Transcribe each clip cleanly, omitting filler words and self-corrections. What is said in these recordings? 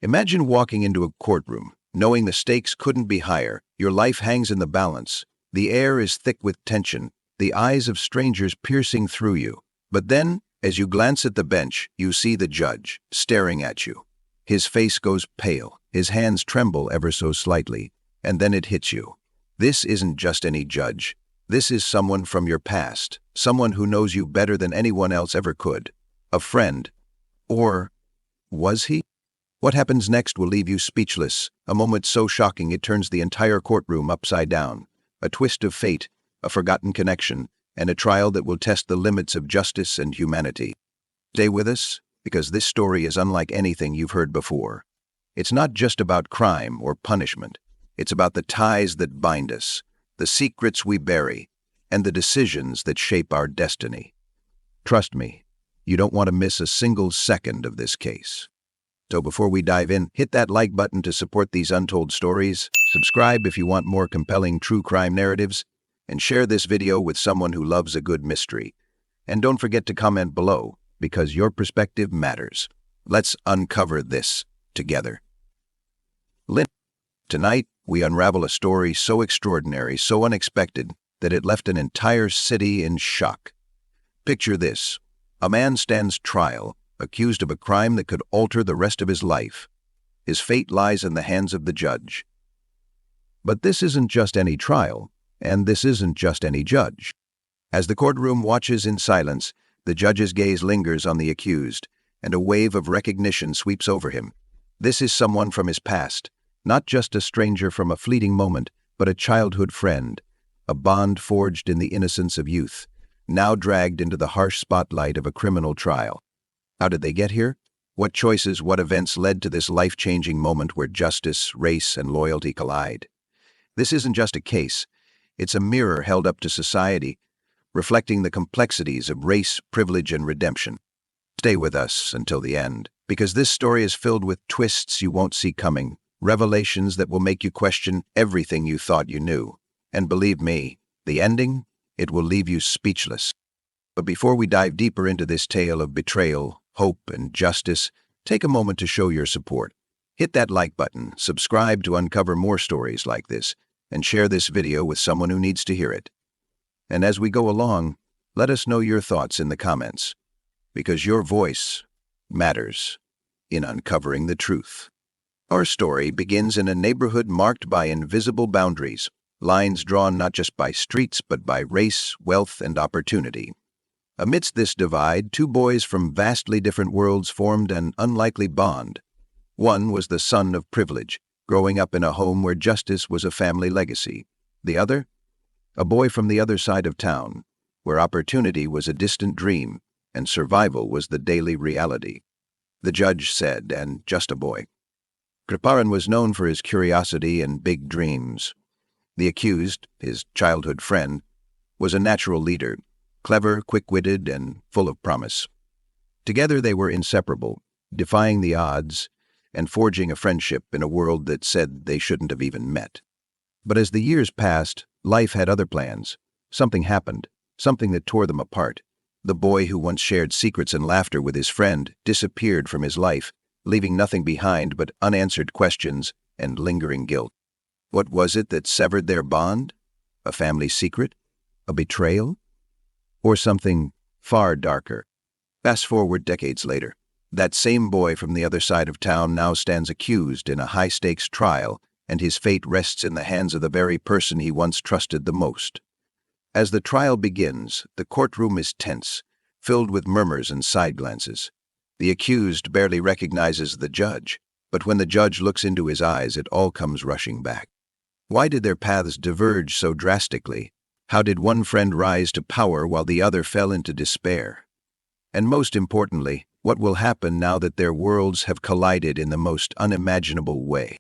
Imagine walking into a courtroom, knowing the stakes couldn't be higher. Your life hangs in the balance. The air is thick with tension, the eyes of strangers piercing through you. But then, as you glance at the bench, you see the judge, staring at you. His face goes pale, his hands tremble ever so slightly, and then it hits you. This isn't just any judge. This is someone from your past, someone who knows you better than anyone else ever could. A friend. Or was he? What happens next will leave you speechless, a moment so shocking it turns the entire courtroom upside down. A twist of fate, a forgotten connection, and a trial that will test the limits of justice and humanity. Stay with us, because this story is unlike anything you've heard before. It's not just about crime or punishment. It's about the ties that bind us, the secrets we bury, and the decisions that shape our destiny. Trust me, you don't want to miss a single second of this case. So before we dive in, hit that like button to support these untold stories, subscribe if you want more compelling true crime narratives, and share this video with someone who loves a good mystery. And don't forget to comment below, because your perspective matters. Let's uncover this together. Tonight, we unravel a story so extraordinary, so unexpected, that it left an entire city in shock. Picture this. A man stands trial, accused of a crime that could alter the rest of his life. His fate lies in the hands of the judge. But this isn't just any trial, and this isn't just any judge. As the courtroom watches in silence, the judge's gaze lingers on the accused, and a wave of recognition sweeps over him. This is someone from his past, not just a stranger from a fleeting moment, but a childhood friend, a bond forged in the innocence of youth, now dragged into the harsh spotlight of a criminal trial. How did they get here? What choices, what events led to this life-changing moment where justice, race, and loyalty collide? This isn't just a case. It's a mirror held up to society, reflecting the complexities of race, privilege, and redemption. Stay with us until the end, because this story is filled with twists you won't see coming, revelations that will make you question everything you thought you knew. And believe me, the ending, it will leave you speechless. But before we dive deeper into this tale of betrayal, hope, and justice, take a moment to show your support. Hit that like button, subscribe to uncover more stories like this, and share this video with someone who needs to hear it. And as we go along, let us know your thoughts in the comments, because your voice matters in uncovering the truth. Our story begins in a neighborhood marked by invisible boundaries, lines drawn not just by streets but by race, wealth, and opportunity. Amidst this divide, two boys from vastly different worlds formed an unlikely bond. One was the son of privilege, growing up in a home where justice was a family legacy. The other? A boy from the other side of town, where opportunity was a distant dream and survival was the daily reality. The judge said, and just a boy. Kriparan was known for his curiosity and big dreams. The accused, his childhood friend, was a natural leader, clever, quick-witted, and full of promise. Together they were inseparable, defying the odds and forging a friendship in a world that said they shouldn't have even met. But as the years passed, life had other plans. Something happened, something that tore them apart. The boy who once shared secrets and laughter with his friend disappeared from his life, leaving nothing behind but unanswered questions and lingering guilt. What was it that severed their bond? A family secret? A betrayal? Or something far darker? Fast forward decades later. That same boy from the other side of town now stands accused in a high-stakes trial, and his fate rests in the hands of the very person he once trusted the most. As the trial begins, the courtroom is tense, filled with murmurs and side glances. The accused barely recognizes the judge, but when the judge looks into his eyes, it all comes rushing back. Why did their paths diverge so drastically? How did one friend rise to power while the other fell into despair? And most importantly, what will happen now that their worlds have collided in the most unimaginable way?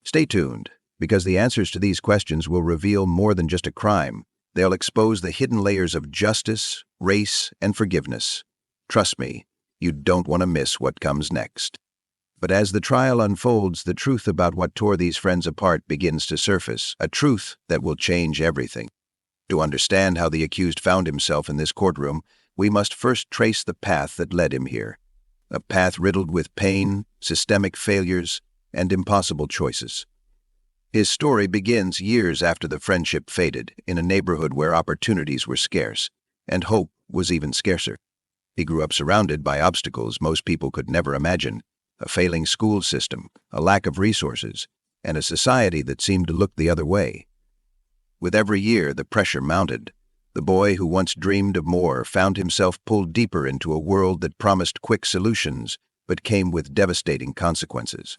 Stay tuned, because the answers to these questions will reveal more than just a crime. They'll expose the hidden layers of justice, race, and forgiveness. Trust me, you don't want to miss what comes next. But as the trial unfolds, the truth about what tore these friends apart begins to surface, a truth that will change everything. To understand how the accused found himself in this courtroom, we must first trace the path that led him here. a path riddled with pain, systemic failures, and impossible choices. His story begins years after the friendship faded, in a neighborhood where opportunities were scarce, and hope was even scarcer. He grew up surrounded by obstacles most people could never imagine: a failing school system, a lack of resources, and a society that seemed to look the other way. With every year, the pressure mounted. The boy who once dreamed of more found himself pulled deeper into a world that promised quick solutions, but came with devastating consequences.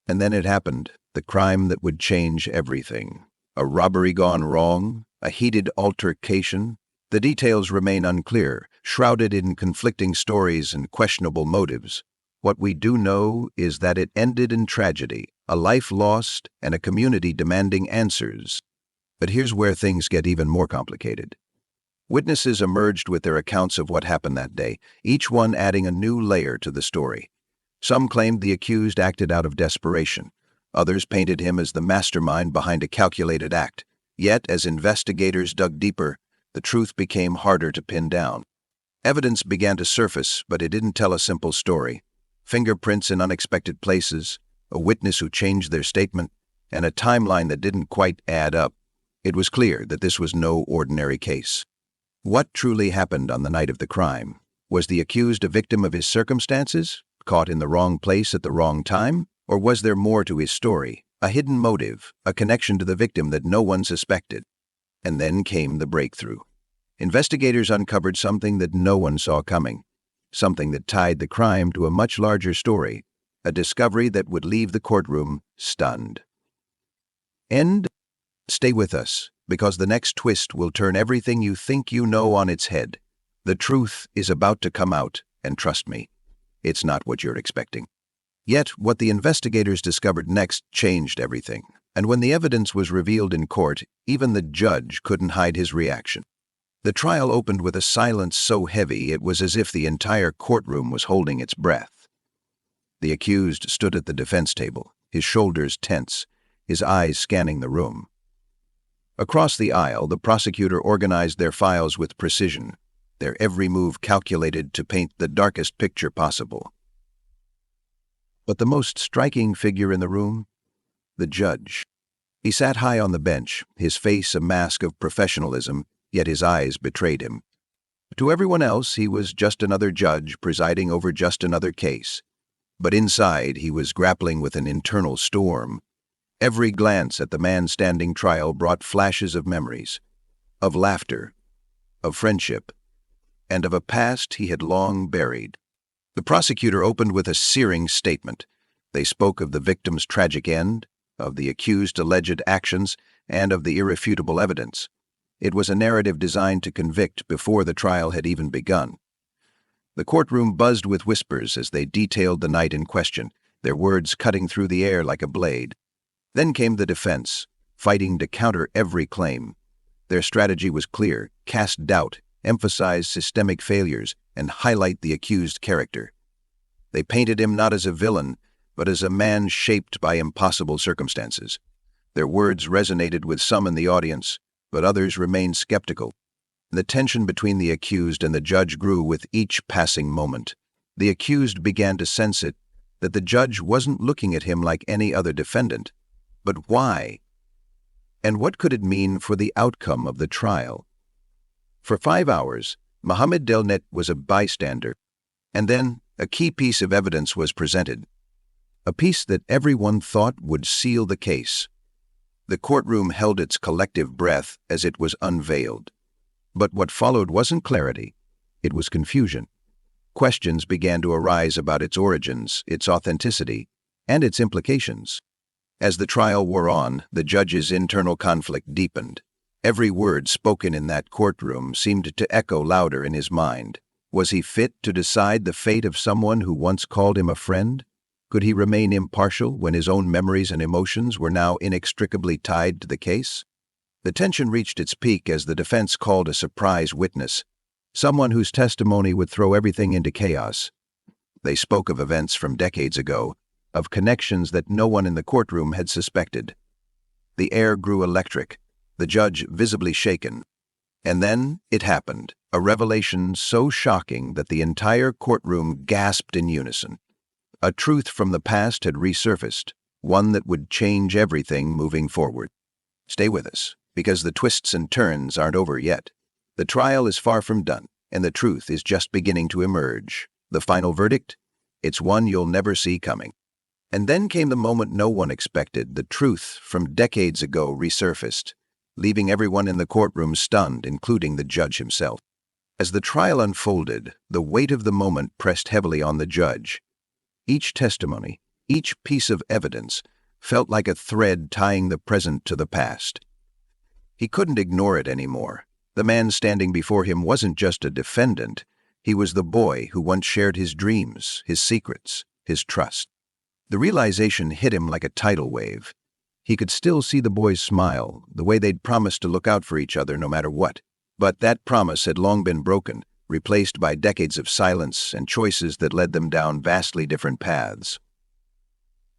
And then it happened, the crime that would change everything. A robbery gone wrong, a heated altercation. The details remain unclear, shrouded in conflicting stories and questionable motives. What we do know is that it ended in tragedy, a life lost, and a community demanding answers. But here's where things get even more complicated. Witnesses emerged with their accounts of what happened that day, each one adding a new layer to the story. Some claimed the accused acted out of desperation. Others painted him as the mastermind behind a calculated act. Yet, as investigators dug deeper, the truth became harder to pin down. Evidence began to surface, but it didn't tell a simple story. Fingerprints in unexpected places, a witness who changed their statement, and a timeline that didn't quite add up. It was clear that this was no ordinary case. What truly happened on the night of the crime? Was the accused a victim of his circumstances, caught in the wrong place at the wrong time? Or was there more to his story, a hidden motive, a connection to the victim that no one suspected? And then came the breakthrough. Investigators uncovered something that no one saw coming, something that tied the crime to a much larger story, a discovery that would leave the courtroom stunned. And stay with us, because the next twist will turn everything you think you know on its head. The truth is about to come out, and trust me, it's not what you're expecting. Yet, what the investigators discovered next changed everything, and when the evidence was revealed in court, even the judge couldn't hide his reaction. The trial opened with a silence so heavy it was as if the entire courtroom was holding its breath. The accused stood at the defense table, his shoulders tense, his eyes scanning the room. Across the aisle, the prosecutor organized their files with precision, their every move calculated to paint the darkest picture possible. But the most striking figure in the room? The judge. He sat high on the bench, his face a mask of professionalism, yet his eyes betrayed him. To everyone else, he was just another judge presiding over just another case. But inside, he was grappling with an internal storm. Every glance at the man standing trial brought flashes of memories, of laughter, of friendship, and of a past he had long buried. The prosecutor opened with a searing statement. They spoke of the victim's tragic end, of the accused's alleged actions, and of the irrefutable evidence. It was a narrative designed to convict before the trial had even begun. The courtroom buzzed with whispers as they detailed the night in question, their words cutting through the air like a blade. Then came the defense, fighting to counter every claim. Their strategy was clear: cast doubt, emphasize systemic failures, and highlight the accused character. They painted him not as a villain, but as a man shaped by impossible circumstances. Their words resonated with some in the audience, but others remained skeptical. The tension between the accused and the judge grew with each passing moment. The accused began to sense it, that the judge wasn't looking at him like any other defendant. But why? And what could it mean for the outcome of the trial? For 5 hours, Mohammed Delnet was a bystander, and then a key piece of evidence was presented, a piece that everyone thought would seal the case. The courtroom held its collective breath as it was unveiled. But what followed wasn't clarity, it was confusion. Questions began to arise about its origins, its authenticity, and its implications. As the trial wore on, the judge's internal conflict deepened. Every word spoken in that courtroom seemed to echo louder in his mind. Was he fit to decide the fate of someone who once called him a friend? Could he remain impartial when his own memories and emotions were now inextricably tied to the case? The tension reached its peak as the defense called a surprise witness, someone whose testimony would throw everything into chaos. They spoke of events from decades ago, of connections that no one in the courtroom had suspected. The air grew electric, the judge visibly shaken. And then it happened, a revelation so shocking that the entire courtroom gasped in unison. A truth from the past had resurfaced, one that would change everything moving forward. Stay with us, because the twists and turns aren't over yet. The trial is far from done, and the truth is just beginning to emerge. The final verdict? It's one you'll never see coming. And then came the moment no one expected. The truth from decades ago resurfaced, leaving everyone in the courtroom stunned, including the judge himself. As the trial unfolded, the weight of the moment pressed heavily on the judge. Each testimony, each piece of evidence, felt like a thread tying the present to the past. He couldn't ignore it anymore. The man standing before him wasn't just a defendant. He was the boy who once shared his dreams, his secrets, his trust. The realization hit him like a tidal wave. He could still see the boy's smile, the way they'd promised to look out for each other no matter what. But that promise had long been broken, replaced by decades of silence and choices that led them down vastly different paths.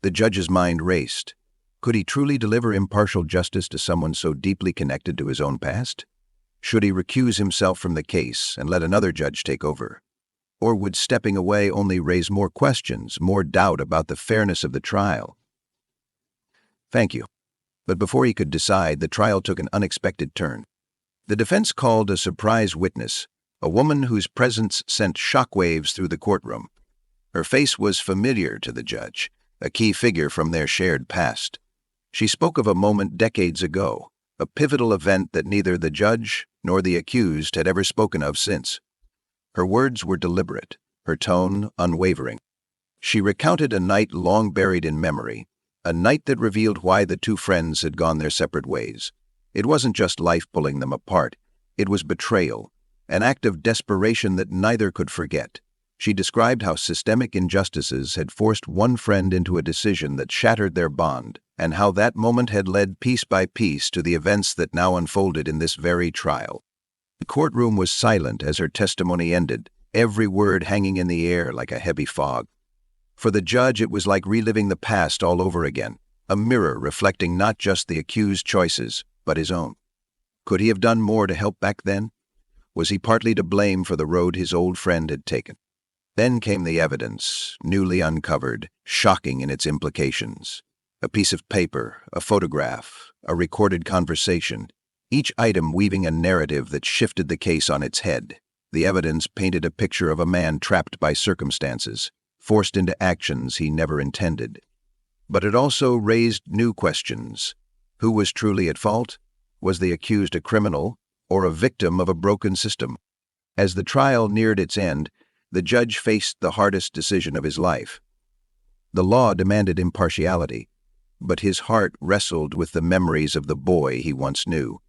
The judge's mind raced. Could he truly deliver impartial justice to someone so deeply connected to his own past? Should he recuse himself from the case and let another judge take over? Or would stepping away only raise more questions, more doubt about the fairness of the trial? Thank you. But before he could decide, the trial took an unexpected turn. The defense called a surprise witness, a woman whose presence sent shockwaves through the courtroom. Her face was familiar to the judge, a key figure from their shared past. She spoke of a moment decades ago, a pivotal event that neither the judge nor the accused had ever spoken of since. Her words were deliberate, her tone unwavering. She recounted a night long buried in memory, a night that revealed why the two friends had gone their separate ways. It wasn't just life pulling them apart, it was betrayal, an act of desperation that neither could forget. She described how systemic injustices had forced one friend into a decision that shattered their bond, and how that moment had led piece by piece to the events that now unfolded in this very trial. The courtroom was silent as her testimony ended, every word hanging in the air like a heavy fog. For the judge, it was like reliving the past all over again, a mirror reflecting not just the accused's choices, but his own. Could he have done more to help back then? Was he partly to blame for the road his old friend had taken? Then came the evidence, newly uncovered, shocking in its implications. A piece of paper, a photograph, a recorded conversation, each item weaving a narrative that shifted the case on its head. The evidence painted a picture of a man trapped by circumstances, forced into actions he never intended. But it also raised new questions. Who was truly at fault? Was the accused a criminal or a victim of a broken system? As the trial neared its end, the judge faced the hardest decision of his life. The law demanded impartiality, but his heart wrestled with the memories of the boy he once knew.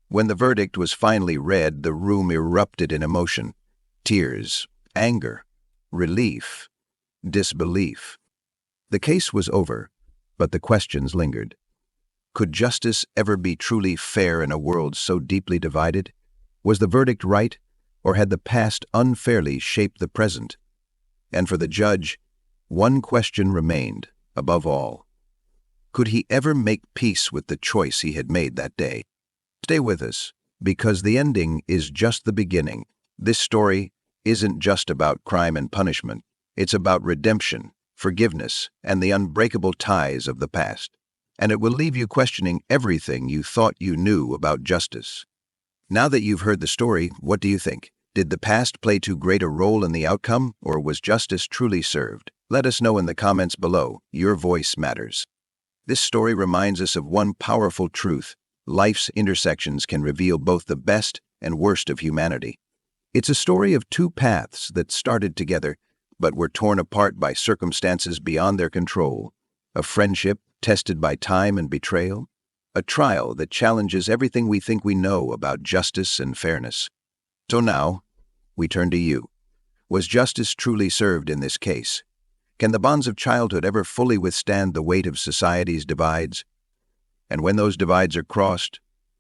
When the verdict was finally read, the room erupted in emotion. Tears, anger, relief, disbelief. The case was over, but the questions lingered. Could justice ever be truly fair in a world so deeply divided? Was the verdict right, or had the past unfairly shaped the present? And for the judge, one question remained, above all. Could he ever make peace with the choice he had made that day? Stay with us, because the ending is just the beginning. This story isn't just about crime and punishment. It's about redemption, forgiveness, and the unbreakable ties of the past. And it will leave you questioning everything you thought you knew about justice. Now that you've heard the story, what do you think? Did the past play too great a role in the outcome, or was justice truly served? Let us know in the comments below. Your voice matters. This story reminds us of one powerful truth. Life's intersections can reveal both the best and worst of humanity. It's a story of two paths that started together, but were torn apart by circumstances beyond their control. A friendship tested by time and betrayal. A trial that challenges everything we think we know about justice and fairness. So now, we turn to you. Was justice truly served in this case? Can the bonds of childhood ever fully withstand the weight of society's divides? And when those divides are crossed,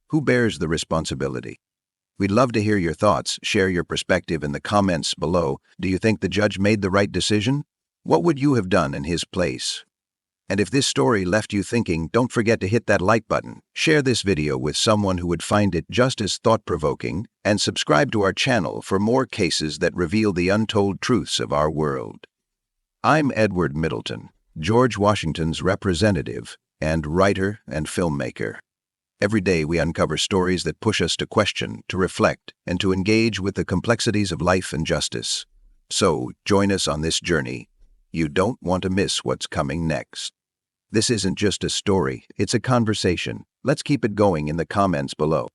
who bears the responsibility? We'd love to hear your thoughts. Share your perspective in the comments below. Do you think the judge made the right decision? What would you have done in his place? And if this story left you thinking, don't forget to hit that like button, share this video with someone who would find it just as thought-provoking, and subscribe to our channel for more cases that reveal the untold truths of our world. I'm Edward Middleton, George Washington's representative and writer and filmmaker. Every day we uncover stories that push us to question, to reflect, and to engage with the complexities of life and justice. So, join us on this journey. You don't want to miss what's coming next. This isn't just a story, it's a conversation. Let's keep it going in the comments below.